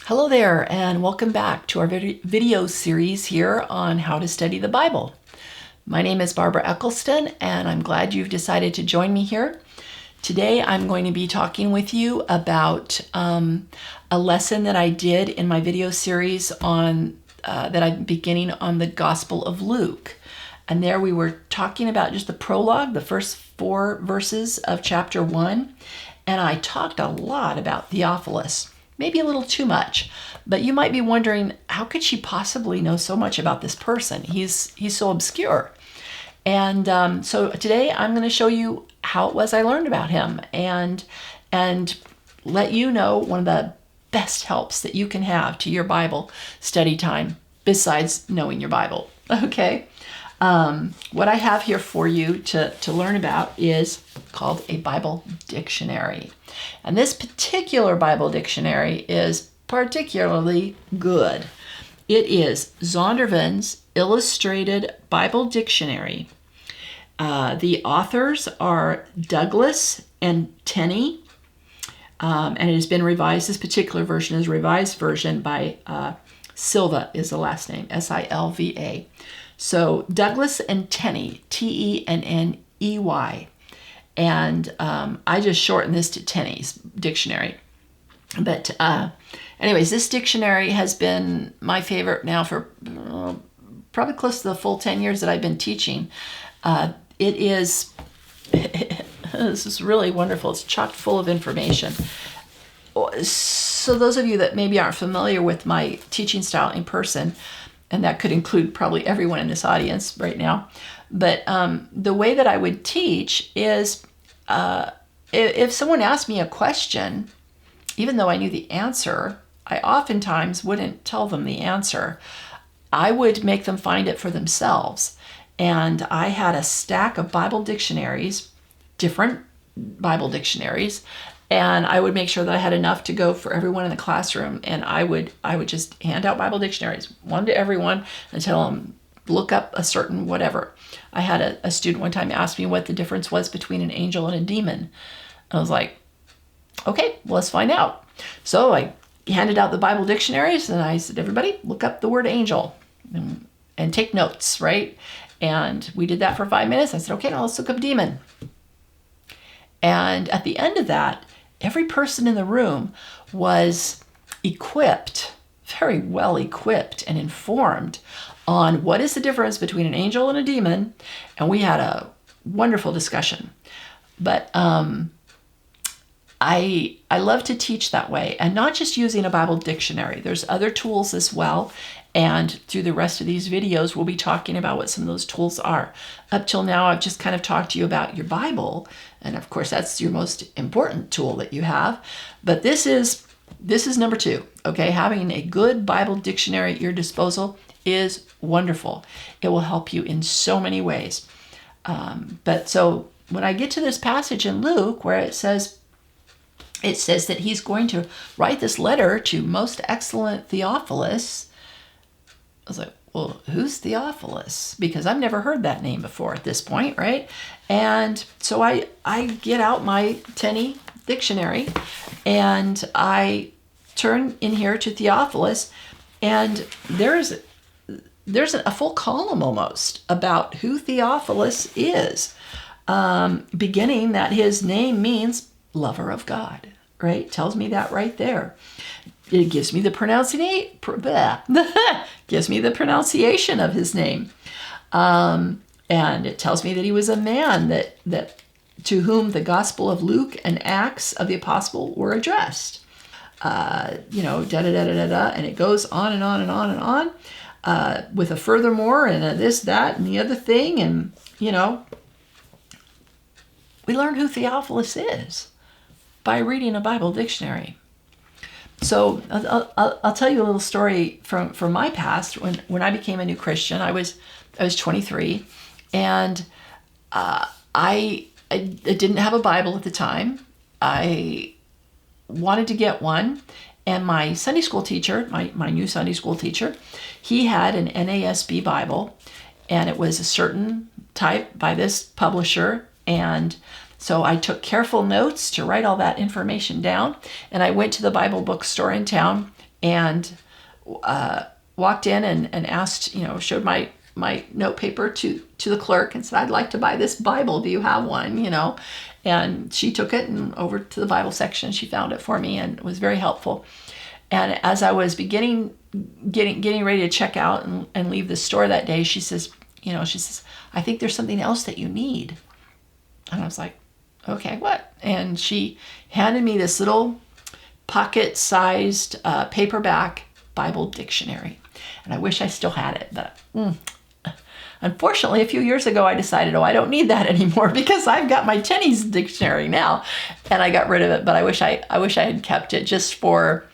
Hello there, and welcome back to our video series here on how to study the Bible. My name is Barbara Eccleston, and I'm glad you've decided to join me here. Today I'm going to be talking with you about a lesson that I did in my video series on that I'm beginning on the Gospel of Luke. And there we were talking about just the prologue, the first 4 verses of chapter 1. And I talked a lot about Theophilus. Maybe a little too much, but you might be wondering, how could she possibly know so much about this person? He's so obscure. And so today I'm going to show you how it was I learned about him and let you know one of the best helps that you can have to your Bible study time besides knowing your Bible. Okay. What I have here for you to learn about is called a Bible dictionary. And this particular Bible dictionary is particularly good. It is Zondervan's Illustrated Bible Dictionary. The authors are Douglas and Tenney, and it has been revised. This particular version is a revised version by Silva is the last name, Silva. So Douglas and Tenney, Tenney. And I just shortened this to Tenney's dictionary. But anyways, this dictionary has been my favorite now for probably close to the full 10 years that I've been teaching. It is, this is really wonderful. It's chock full of information. So those of you that maybe aren't familiar with my teaching style in person, and that could include probably everyone in this audience right now. But the way that I would teach is if someone asked me a question, even though I knew the answer, I oftentimes wouldn't tell them the answer. I would make them find it for themselves. And I had a stack of Bible dictionaries, different Bible dictionaries, and I would make sure that I had enough to go for everyone in the classroom. And I would just hand out Bible dictionaries, one to everyone, and tell them, look up a certain whatever. I had a student one time ask me what the difference was between an angel and a demon. I was like, okay, well, let's find out. So I handed out the Bible dictionaries, and I said, everybody, look up the word angel and take notes, right? And we did that for 5 minutes. I said, okay, now let's look up demon. And at the end of that, every person in the room was equipped, very well equipped and informed on what is the difference between an angel and a demon. And we had a wonderful discussion. But I love to teach that way, and not just using a Bible dictionary. There's other tools as well. And through the rest of these videos, we'll be talking about what some of those tools are. Up till now, I've just kind of talked to you about your Bible. And of course, that's your most important tool that you have. But this is number 2, okay? Having a good Bible dictionary at your disposal is wonderful. It will help you in so many ways. But so when I get to this passage in Luke where it says that he's going to write this letter to most excellent Theophilus, I was like, well, who's Theophilus? Because I've never heard that name before at this point, right? And so I get out my Tenney dictionary and I turn in here to Theophilus, and there's a full column almost about who Theophilus is, beginning that his name means lover of God, right? Tells me that right there. It gives me the pronunciation of his name. And it tells me that he was a man that to whom the Gospel of Luke and Acts of the Apostle were addressed. And it goes on and on and on and on, with a furthermore and a this, that, and the other thing. And, we learn who Theophilus is by reading a Bible dictionary. So I'll tell you a little story from my past. When I became a new Christian, I was 23, and I didn't have a Bible at the time. I wanted to get one, and my Sunday school teacher, my new Sunday school teacher, he had an NASB Bible, and it was a certain type by this publisher, and So I took careful notes to write all that information down, and I went to the Bible bookstore in town and walked in and asked, showed my note paper to the clerk and said, I'd like to buy this Bible. Do you have one? And she took it and over to the Bible section. She found it for me and it was very helpful. And as I was getting ready to check out and leave the store that day, she says, I think there's something else that you need. And I was like, okay, what? And she handed me this little pocket-sized paperback Bible dictionary. And I wish I still had it, but unfortunately, a few years ago, I decided, I don't need that anymore because I've got my Tenny's dictionary now, and I got rid of it. But I wish I had kept it just for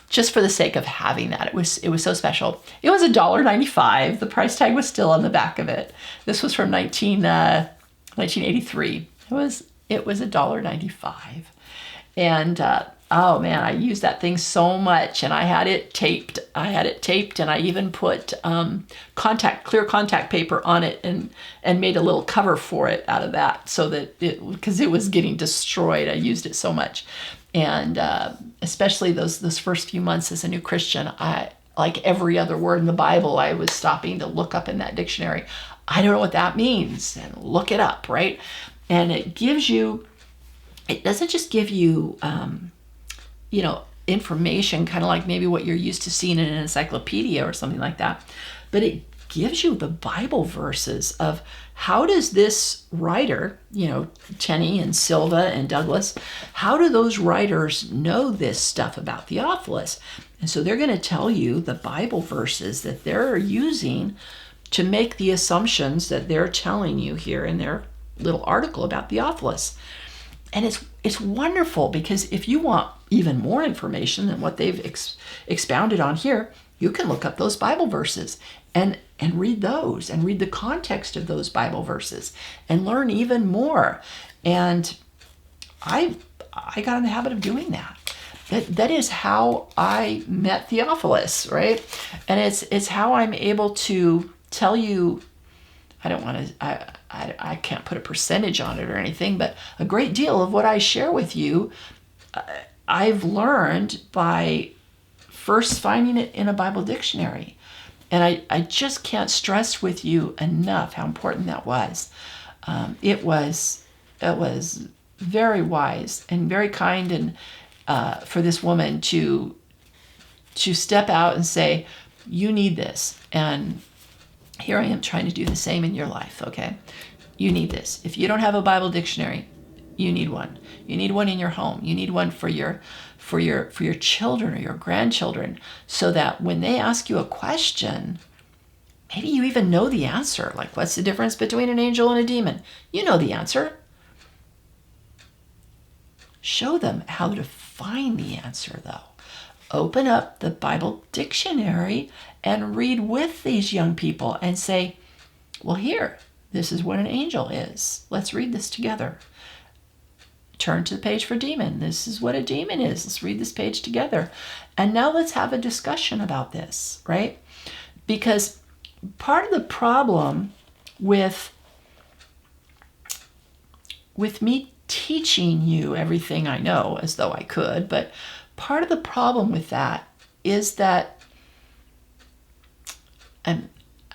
the sake of having that. It was so special. It was $1.95. The price tag was still on the back of it. This was from 1983. It was $1.95, and oh man, I used that thing so much, and I had it taped. And I even put clear contact paper on it and made a little cover for it out of that, so that because it was getting destroyed. I used it so much, and especially those first few months as a new Christian, I, like every other word in the Bible, I was stopping to look up in that dictionary. I don't know what that means, and look it up, right? And it doesn't just give you information, kind of like maybe what you're used to seeing in an encyclopedia or something like that, but it gives you the Bible verses of how does this writer, Tenney and Silva and Douglas, how do those writers know this stuff about Theophilus? And so they're going to tell you the Bible verses that they're using to make the assumptions that they're telling you here in their little article about Theophilus. And it's wonderful, because if you want even more information than what they've expounded on here, you can look up those Bible verses and read those and read the context of those Bible verses and learn even more. And I got in the habit of doing that. That is how I met Theophilus, right? And it's how I'm able to tell you, I can't put a percentage on it or anything, but a great deal of what I share with you, I've learned by first finding it in a Bible dictionary. And I just can't stress with you enough how important that was. It was very wise and very kind, and for this woman to step out and say, you need this. And here I am trying to do the same in your life, okay? You need this. If you don't have a Bible dictionary, you need one. You need one in your home. You need one for your children or your grandchildren, so that when they ask you a question, maybe you even know the answer. Like, what's the difference between an angel and a demon? You know the answer. Show them how to find the answer, though. Open up the Bible dictionary and read with these young people and say, well, here, this is what an angel is. Let's read this together. Turn to the page for demon. This is what a demon is. Let's read this page together. And now let's have a discussion about this, right? Because part of the problem with me teaching you everything I know, as though I could, but part of the problem with that is that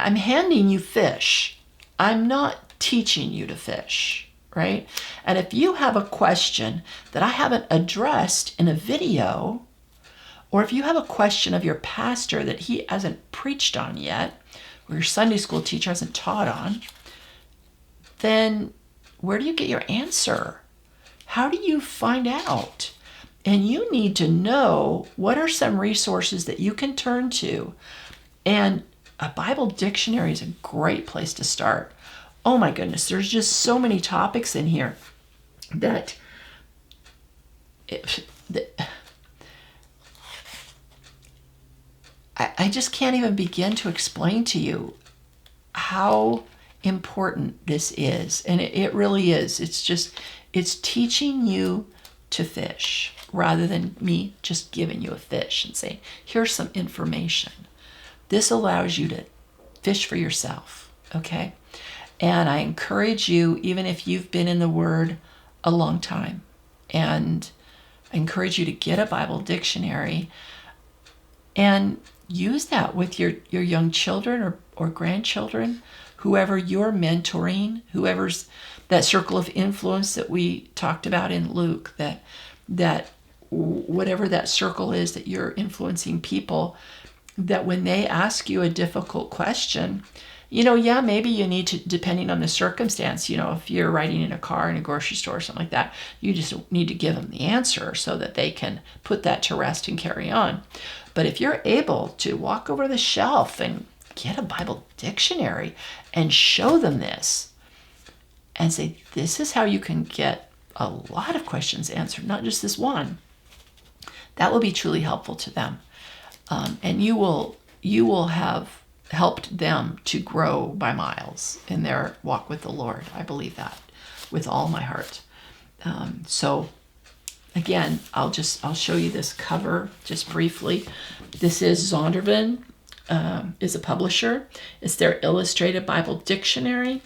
I'm handing you fish. I'm not teaching you to fish, right? And if you have a question that I haven't addressed in a video, or if you have a question of your pastor that he hasn't preached on yet, or your Sunday school teacher hasn't taught on, then where do you get your answer? How do you find out? And you need to know what are some resources that you can turn to. And a Bible dictionary is a great place to start. Oh my goodness, there's just so many topics in here that I just can't even begin to explain to you how important this is. And it really is. It's teaching you to fish rather than me just giving you a fish and saying, here's some information. This allows you to fish for yourself, okay? And I encourage you, even if you've been in the Word a long time, and I encourage you to get a Bible dictionary. And use that with your young children or grandchildren, whoever you're mentoring, whoever's that circle of influence that we talked about in Luke, that whatever that circle is that you're influencing people, that when they ask you a difficult question, yeah, maybe you need to, depending on the circumstance, if you're riding in a car in a grocery store or something like that, you just need to give them the answer so that they can put that to rest and carry on. But if you're able to walk over to the shelf and get a Bible dictionary and show them this and say, this is how you can get a lot of questions answered, not just this one, that will be truly helpful to them. And you will have helped them to grow by miles in their walk with the Lord. I believe that with all my heart. So again, I'll show you this cover just briefly. This is Zondervan, is a publisher. It's their Illustrated Bible Dictionary.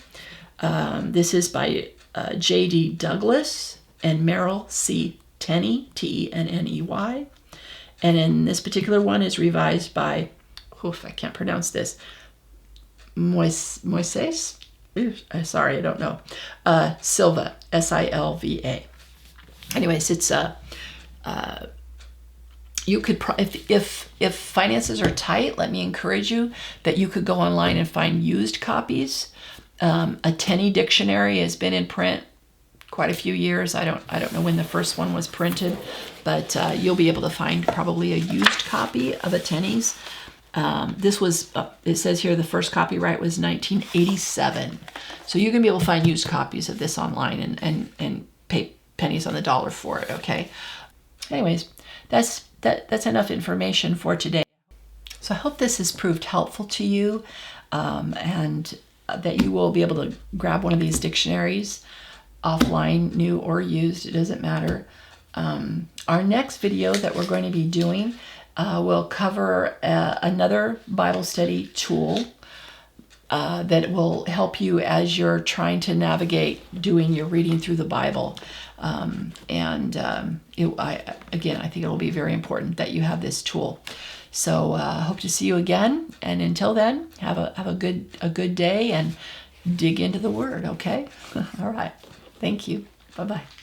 This is by J.D. Douglas and Merrill C. Tenney, Tenney. And in this particular one is revised by, I can't pronounce this, Moises? Sorry, I don't know. Silva, Silva. Anyways, it's you could, if finances are tight, let me encourage you that you could go online and find used copies. A Tenney dictionary has been in print quite a few years. I don't know when the first one was printed, but you'll be able to find probably a used copy of a Tenney's. This was, it says here, the first copyright was 1987. So you're going to be able to find used copies of this online and pay pennies on the dollar for it, okay? Anyways, that's enough information for today. So I hope this has proved helpful to you, and that you will be able to grab one of these dictionaries offline, new or used, it doesn't matter. Our next video that we're going to be doing will cover another Bible study tool that will help you as you're trying to navigate doing your reading through the Bible. I think it will be very important that you have this tool. So hope to see you again. And until then, have a good day and dig into the Word. Okay. All right. Thank you. Bye-bye.